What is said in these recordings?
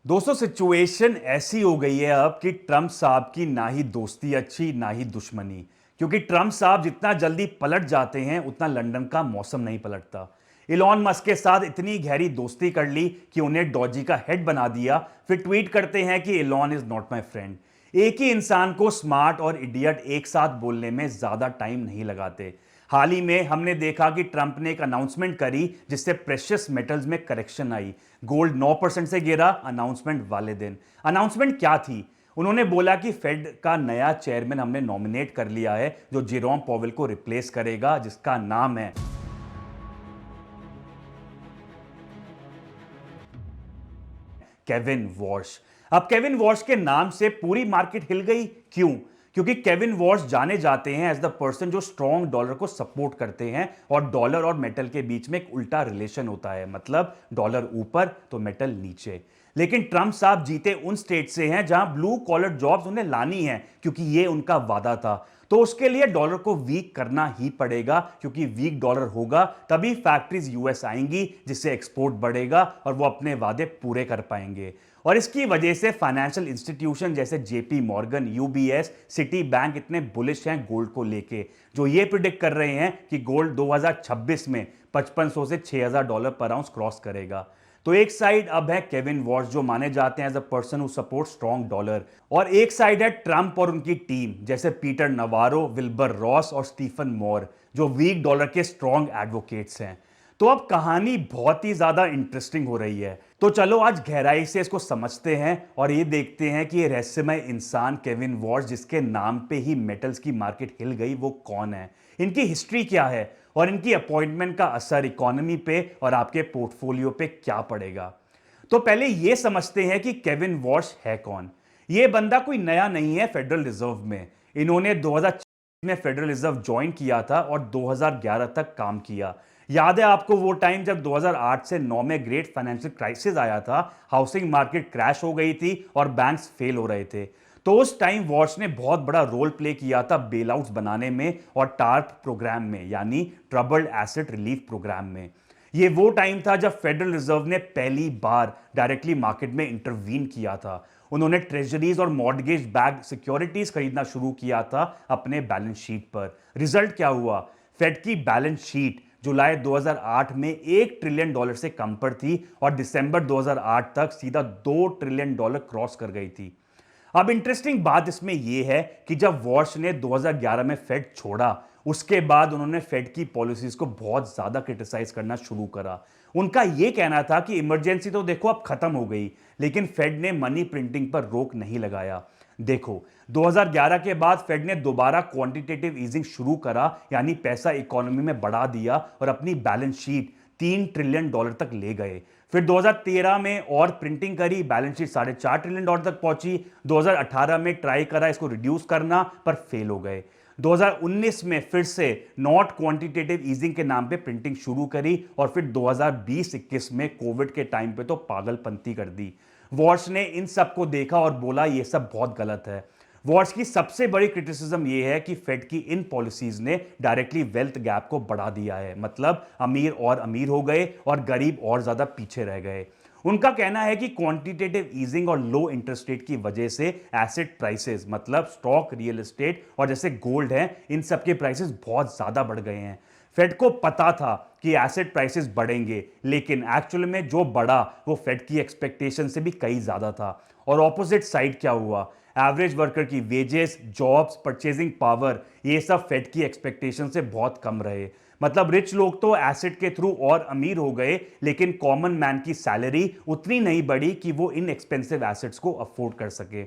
दोस्तों सिचुएशन ऐसी हो गई है अब कि ट्रंप साहब की ना ही दोस्ती अच्छी ना ही दुश्मनी। क्योंकि ट्रंप साहब जितना जल्दी पलट जाते हैं उतना लंदन का मौसम नहीं पलटता। इलॉन मस्क के साथ इतनी गहरी दोस्ती कर ली कि उन्हें डॉजी का हेड बना दिया, फिर ट्वीट करते हैं कि Elon is not my friend. एक ही इंसान को स्मार्ट और इडियट एक साथ बोलने में ज्यादा टाइम नहीं लगाते। हाल ही में हमने देखा कि ट्रंप ने एक अनाउंसमेंट करी जिससे प्रेशियस मेटल्स में करेक्शन आई। गोल्ड 9% से गिरा अनाउंसमेंट वाले दिन। अनाउंसमेंट क्या थी? उन्होंने बोला कि फेड का नया चेयरमैन हमने नॉमिनेट कर लिया है जो जेरोम पॉवेल को रिप्लेस करेगा, जिसका नाम है केविन वॉश। अब केविन वॉश के नाम से पूरी मार्केट हिल गई। क्यों? क्योंकि केविन वॉश जाने जाते हैं एज द पर्सन जो स्ट्रॉन्ग डॉलर को सपोर्ट करते हैं, और डॉलर और मेटल के बीच में एक उल्टा रिलेशन होता है, मतलब डॉलर ऊपर तो मेटल नीचे। लेकिन ट्रंप साहब जीते उन स्टेट से हैं जहां ब्लू कॉलर जॉब्स उन्हें लानी है, क्योंकि ये उनका वादा था। तो उसके लिए डॉलर को वीक करना ही पड़ेगा, क्योंकि वीक डॉलर होगा तभी फैक्ट्रीज यूएस आएंगी, जिससे एक्सपोर्ट बढ़ेगा और वो अपने वादे पूरे कर पाएंगे। और इसकी वजह से फाइनेंशियल इंस्टीट्यूशन जैसे JP Morgan, UBS, city bank इतने बुलिश हैं गोल्ड को लेके, जो ये प्रिडिक्ट कर रहे हैं कि गोल्ड 2026 में 5500 से $6000 पर आउंस क्रॉस करेगा। तो एक साइड अब है केविन वॉश जो माने जाते हैं as a person who support strong dollar, और एक साइड है ट्रंप और उनकी टीम जैसे पीटर नवारो, विल्बर रॉस और स्टीफन मोर, जो वीक डॉलर के स्ट्रॉन्ग एडवोकेट्स हैं। तो अब कहानी बहुत ही ज्यादा इंटरेस्टिंग हो रही है। तो चलो आज गहराई से इसको समझते हैं और ये देखते हैं कि ये रहस्यमय इंसान केविन वॉश, जिसके नाम पे ही मेटल्स की मार्केट हिल गई, वो कौन है, इनकी हिस्ट्री क्या है और इनकी अपॉइंटमेंट का असर इकोनॉमी पे और आपके पोर्टफोलियो पे क्या पड़ेगा। तो पहले ये समझते हैं कि केविन वॉश है कौन। ये बंदा कोई नया नहीं है फेडरल रिजर्व में। इन्होंने 2006 में फेडरल रिजर्व ज्वाइन किया था और 2011 तक काम किया। याद है आपको वो टाइम जब 2008 से 9 में ग्रेट फाइनेंशियल क्राइसिस आया था, हाउसिंग मार्केट क्रैश हो गई थी और बैंक्स फेल हो रहे थे। तो उस टाइम वॉश ने बहुत बड़ा रोल प्ले किया था बेल आउट्स बनाने में और टार्प प्रोग्राम में, यानी ट्रबल्ड एसेट रिलीफ प्रोग्राम में। ये वो टाइम था जब फेडरल रिजर्व ने पहली बार डायरेक्टली मार्केट में इंटरवीन किया था। उन्होंने ट्रेजरीज और मॉर्गेज बैक्ड सिक्योरिटीज खरीदना शुरू किया था अपने बैलेंस शीट पर। रिजल्ट क्या हुआ? फेड की बैलेंस शीट जुलाई 2008 में $1 ट्रिलियन से कम पर थी और दिसंबर 2008 तक सीधा $2 ट्रिलियन क्रॉस कर गई थी। अब इंटरेस्टिंग बात इसमें यह है कि जब वॉश ने 2011 में फेड छोड़ा, उसके बाद उन्होंने फेड की पॉलिसीज को बहुत ज्यादा क्रिटिसाइज करना शुरू करा। उनका यह कहना था कि इमरजेंसी तो देखो अब खत्म हो गई, लेकिन फेड ने मनी प्रिंटिंग पर रोक नहीं लगाया। देखो, 2011 के बाद फेड ने दोबारा क्वांटिटेटिव ईजिंग शुरू करा, यानी पैसा इकोनॉमी में बढ़ा दिया और अपनी बैलेंस शीट $3 ट्रिलियन तक ले गए। फिर 2013 में और प्रिंटिंग करी, बैलेंस शीट $4.5 ट्रिलियन तक पहुंची। 2018 में ट्राई करा इसको रिड्यूस करना, पर फेल हो गए। 2019 में फिर से नॉट क्वांटिटेटिव ईजिंग के नाम पे प्रिंटिंग शुरू करी और फिर 2020-21 में कोविड के टाइम पे तो पागलपंती कर दी। वॉश ने इन सब को देखा और बोला ये सब बहुत गलत है। वॉश की सबसे बड़ी क्रिटिसिज्म यह है कि फेड की इन पॉलिसीज ने डायरेक्टली वेल्थ गैप को बढ़ा दिया है, मतलब अमीर और अमीर हो गए और गरीब और ज्यादा पीछे रह गए। उनका कहना है कि क्वांटिटेटिव ईजिंग और लो इंटरेस्ट रेट की वजह से एसेट प्राइसेस, मतलब स्टॉक, रियल एस्टेट और जैसे गोल्ड है, इन सब के प्राइसेस बहुत ज्यादा बढ़ गए हैं। फेड को पता था कि एसेट प्राइसेस बढ़ेंगे, लेकिन एक्चुअल में जो बढ़ा वो फेड की एक्सपेक्टेशन से भी कई ज्यादा था। और ऑपोजिट साइड क्या हुआ? एवरेज वर्कर की वेजेस, जॉब्स, परचेजिंग पावर, ये सब फेड की एक्सपेक्टेशन से बहुत कम रहे। मतलब रिच लोग तो एसेट के थ्रू और अमीर हो गए, लेकिन कॉमन मैन की सैलरी उतनी नहीं बढ़ी कि वो इन एक्सपेंसिव एसेट्स को अफोर्ड कर सके।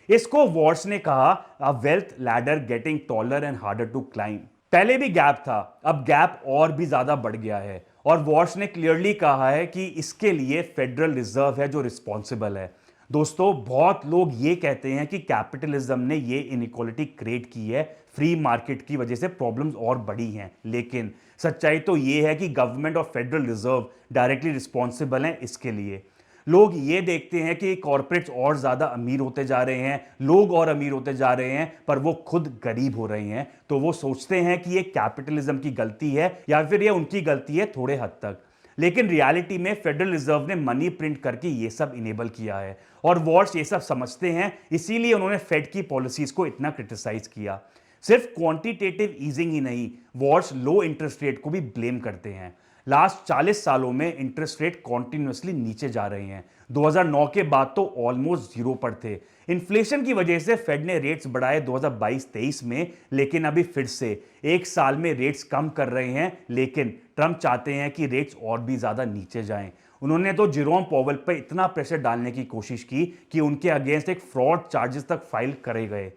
इसको वॉर्स ने कहा a wealth ladder getting taller and harder to climb. पहले भी गैप था, अब गैप और भी ज्यादा बढ़ गया है, और वॉर्स ने क्लियरली कहा है कि इसके लिए फेडरल रिजर्व है जो रिस्पॉन्सिबल है। दोस्तों, बहुत लोग ये कहते हैं कि कैपिटलिज्म ने ये इनइक्वालिटी क्रिएट की है, फ्री मार्केट की वजह से प्रॉब्लम्स और बढ़ी हैं, लेकिन सच्चाई तो ये है कि गवर्नमेंट और फेडरल रिजर्व डायरेक्टली रिस्पॉन्सिबल हैं इसके लिए। लोग ये देखते हैं कि कॉर्पोरेट्स और ज्यादा अमीर होते जा रहे हैं, लोग और अमीर होते जा रहे हैं, पर वो खुद गरीब हो रहे हैं, तो वो सोचते हैं कि ये कैपिटलिज्म की गलती है या फिर ये उनकी गलती है थोड़े हद तक। लेकिन रियलिटी में फेडरल रिजर्व ने मनी प्रिंट करके ये सब इनेबल किया है और वॉर्स ये सब समझते हैं, इसीलिए उन्होंने फेड की पॉलिसीज को इतना क्रिटिसाइज किया। सिर्फ क्वांटिटेटिव ईजिंग ही नहीं, वॉर्स लो इंटरेस्ट रेट को भी ब्लेम करते हैं। लास्ट 40 सालों में इंटरेस्ट रेट कॉन्टिन्यूसली नीचे जा रहे हैं। 2009 के बाद तो ऑलमोस्ट जीरो पर थे। इन्फ्लेशन की वजह से फेड ने रेट्स बढ़ाए 2022-23 में, लेकिन अभी फिर से एक साल में रेट्स कम कर रहे हैं। लेकिन ट्रंप चाहते हैं कि रेट्स और भी ज्यादा नीचे जाएं। उन्होंने तो जेरोम पॉवेल पर इतना प्रेशर डालने की कोशिश की कि उनके अगेंस्ट एक फ्रॉड चार्जेस तक फाइल करे गए।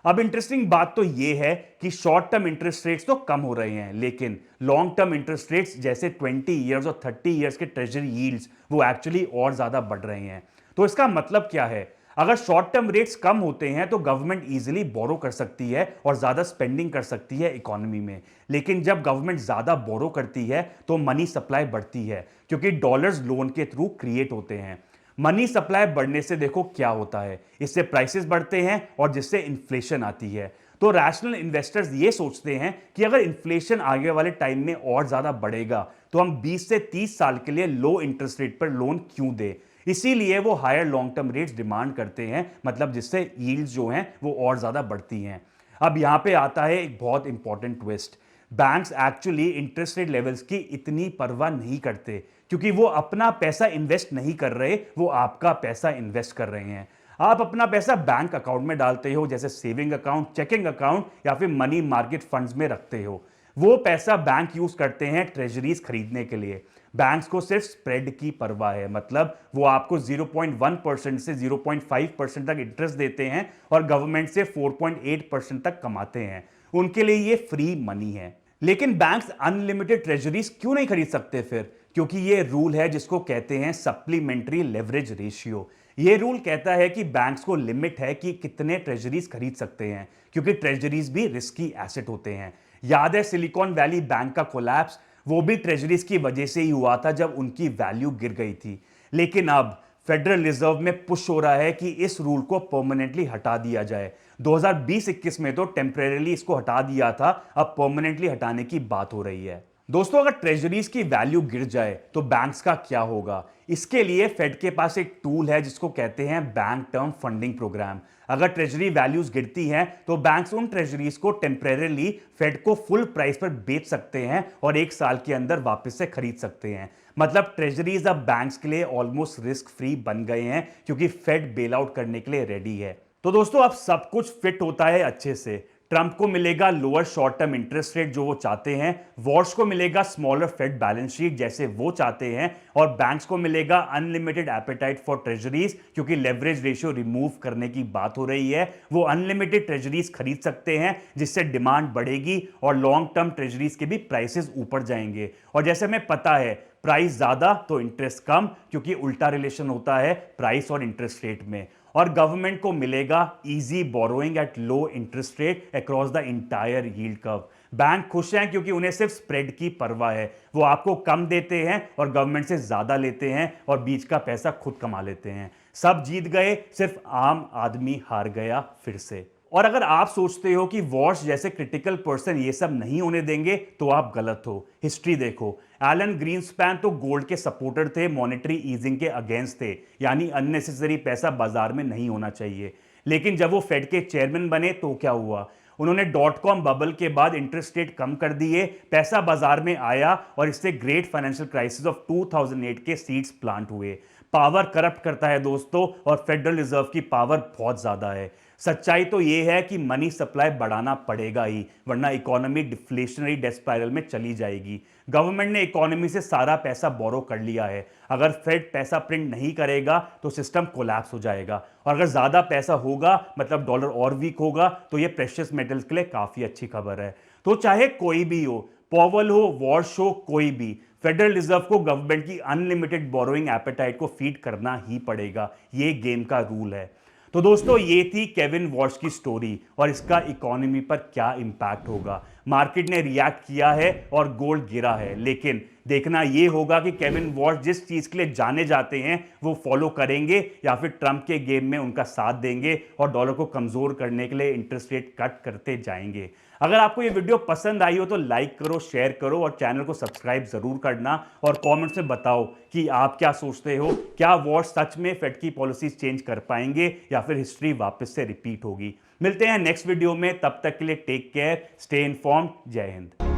अब इंटरेस्टिंग बात तो यह है कि शॉर्ट टर्म इंटरेस्ट रेट्स तो कम हो रहे हैं, लेकिन लॉन्ग टर्म इंटरेस्ट रेट्स जैसे 20 ईयर्स और 30 ईयर्स के ट्रेजरी यील्ड्स वो एक्चुअली और ज्यादा बढ़ रहे हैं। तो इसका मतलब क्या है? अगर शॉर्ट टर्म रेट्स कम होते हैं तो गवर्नमेंट इजीली बोरो कर सकती है और ज्यादा स्पेंडिंग कर सकती है इकोनॉमी में। लेकिन जब गवर्नमेंट ज्यादा बोरो करती है तो मनी सप्लाई बढ़ती है, क्योंकि डॉलर्स लोन के थ्रू क्रिएट होते हैं। मनी सप्लाई बढ़ने से देखो क्या होता है, इससे प्राइसेस बढ़ते हैं और जिससे इन्फ्लेशन आती है। तो रैशनल इन्वेस्टर्स ये सोचते हैं कि अगर इन्फ्लेशन आगे वाले टाइम में और ज्यादा बढ़ेगा तो हम 20 से 30 साल के लिए लो इंटरेस्ट रेट पर लोन क्यों दें। इसीलिए वो higher long term rates demand करते हैं, मतलब जिससे यील्ड्स जो हैं वो और ज्यादा बढ़ती हैं। अब यहां पे आता है एक बहुत important twist. Banks actually interest rate levels की इतनी परवाह नहीं करते, क्योंकि वो अपना पैसा इन्वेस्ट नहीं कर रहे, वो आपका पैसा इन्वेस्ट कर रहे हैं। आप अपना पैसा बैंक अकाउंट में डालते हो, जैसे सेविंग अकाउंट, चेकिंग अकाउंट या फिर मनी मार्केट फंड्स में रखते हो। वो पैसा बैंक यूज करते हैं ट्रेजरीज खरीदने के लिए। बैंक्स को सिर्फ स्प्रेड की परवाह है, मतलब वो आपको 0.1% से 0.5% तक इंटरेस्ट देते हैं और गवर्नमेंट से 4.8% तक कमाते हैं। उनके लिए ये फ्री मनी है। लेकिन बैंक्स अनलिमिटेड ट्रेजरीज क्यों नहीं खरीद सकते फिर? क्योंकि ये रूल है जिसको कहते हैं सप्लीमेंट्री लेवरेज रेशियो। ये रूल कहता है कि बैंक्स को लिमिट है कि कितने ट्रेजरीज खरीद सकते हैं, क्योंकि ट्रेजरीज भी रिस्की एसेट होते हैं। याद है सिलिकॉन वैली बैंक का कोलैप्स? वो भी ट्रेजरीज की वजह से ही हुआ था, जब उनकी वैल्यू गिर गई थी। लेकिन अब फेडरल रिजर्व में पुश हो रहा है कि इस रूल को परमानेंटली हटा दिया जाए। 2020-21 में तो टेम्परेरीली इसको हटा दिया था, अब परमानेंटली हटाने की बात हो रही है। दोस्तों, अगर ट्रेजरीज की वैल्यू गिर जाए तो बैंक्स का क्या होगा? इसके लिए फेड के पास एक टूल है जिसको कहते हैं बैंक टर्म फंडिंग प्रोग्राम। अगर ट्रेजरी वैल्यूज गिरती हैं तो बैंक्स उन ट्रेजरीज को टेम्परेरीली फेड को फुल प्राइस पर बेच सकते हैं और एक साल के अंदर वापस से खरीद सकते हैं। मतलब ट्रेजरीज अब बैंक्स के लिए ऑलमोस्ट रिस्क फ्री बन गए हैं, क्योंकि फेड बेल आउट करने के लिए रेडी है। तो दोस्तों, अब सब कुछ फिट होता है अच्छे से। ट्रंप को मिलेगा lower short term interest rate जो वो चाहते हैं, वॉर्स को मिलेगा स्मॉलर फेड बैलेंस शीट जैसे वो चाहते हैं, और बैंक्स को मिलेगा अनलिमिटेड एपेटाइट फॉर ट्रेजरीज, क्योंकि लेवरेज रेशियो रिमूव करने की बात हो रही है। वो अनलिमिटेड ट्रेजरीज खरीद सकते हैं, जिससे डिमांड बढ़ेगी और लॉन्ग टर्म ट्रेजरीज के भी प्राइसेस ऊपर जाएंगे। और जैसे हमें पता है, प्राइस ज्यादा तो इंटरेस्ट कम, क्योंकि उल्टा रिलेशन होता है प्राइस और इंटरेस्ट रेट में। और गवर्नमेंट को मिलेगा easy borrowing at low interest rate across the entire yield curve. Bank खुश हैं क्योंकि उन्हें सिर्फ स्प्रेड की परवाह है। वो आपको कम देते हैं और गवर्नमेंट से ज्यादा लेते हैं और बीच का पैसा खुद कमा लेते हैं। सब जीत गए, सिर्फ आम आदमी हार गया फिर से। और अगर आप सोचते हो कि वॉर्स जैसे क्रिटिकल पर्सन ये सब नहीं होने देंगे, तो आप गलत हो। हिस्ट्री देखो, एलन ग्रीनस्पैन तो गोल्ड के सपोर्टर थे, मॉनेटरी ईजिंग के अगेंस्ट थे, यानी अननेसेसरी पैसा बाजार में नहीं होना चाहिए। लेकिन जब वो फेड के चेयरमैन बने तो क्या हुआ? उन्होंने .com बबल के बाद इंटरेस्ट रेट कम कर दिए, पैसा बाजार में आया और इससे ग्रेट फाइनेंशियल क्राइसिस ऑफ 2008 के सीड्स प्लांट हुए। पावर करप्ट करता है दोस्तों, और फेडरल रिजर्व की पावर बहुत ज्यादा है। सच्चाई तो यह है कि मनी सप्लाई बढ़ाना पड़ेगा ही, वरना इकोनॉमी डिफ्लेशनरी डेथ स्पाइरल में चली जाएगी। गवर्नमेंट ने इकोनॉमी से सारा पैसा बोरो कर लिया है। अगर फेड पैसा प्रिंट नहीं करेगा तो सिस्टम कोलैप्स हो जाएगा, और अगर ज्यादा पैसा होगा मतलब डॉलर और वीक होगा, तो यह प्रेशियस मेटल्स के लिए काफी अच्छी खबर है। तो चाहे कोई भी हो, पॉवेल हो, वॉर्स हो, कोई भी, फेडरल रिजर्व को गवर्नमेंट की अनलिमिटेड बोरोइंग एपेटाइट को फीड करना ही पड़ेगा। ये गेम का रूल है। तो दोस्तों, ये थी केविन वॉर्स की स्टोरी और इसका इकोनॉमी पर क्या इंपैक्ट होगा। मार्केट ने रिएक्ट किया है और गोल्ड गिरा है। लेकिन देखना यह होगा कि केविन वॉश जिस चीज के लिए जाने जाते हैं वो फॉलो करेंगे या फिर ट्रंप के गेम में उनका साथ देंगे और डॉलर को कमजोर करने के लिए इंटरेस्ट रेट कट करते जाएंगे। अगर आपको ये वीडियो पसंद आई हो तो लाइक करो, शेयर करो और चैनल को सब्सक्राइब जरूर करना और कमेंट्स में बताओ कि आप क्या सोचते हो, क्या वॉश सच में फेड की पॉलिसीज चेंज कर पाएंगे या फिर हिस्ट्री वापस से रिपीट होगी। मिलते हैं नेक्स्ट वीडियो में, तब तक के लिए टेक केयर, स्टे इन्फॉर्म्ड, जय हिंद।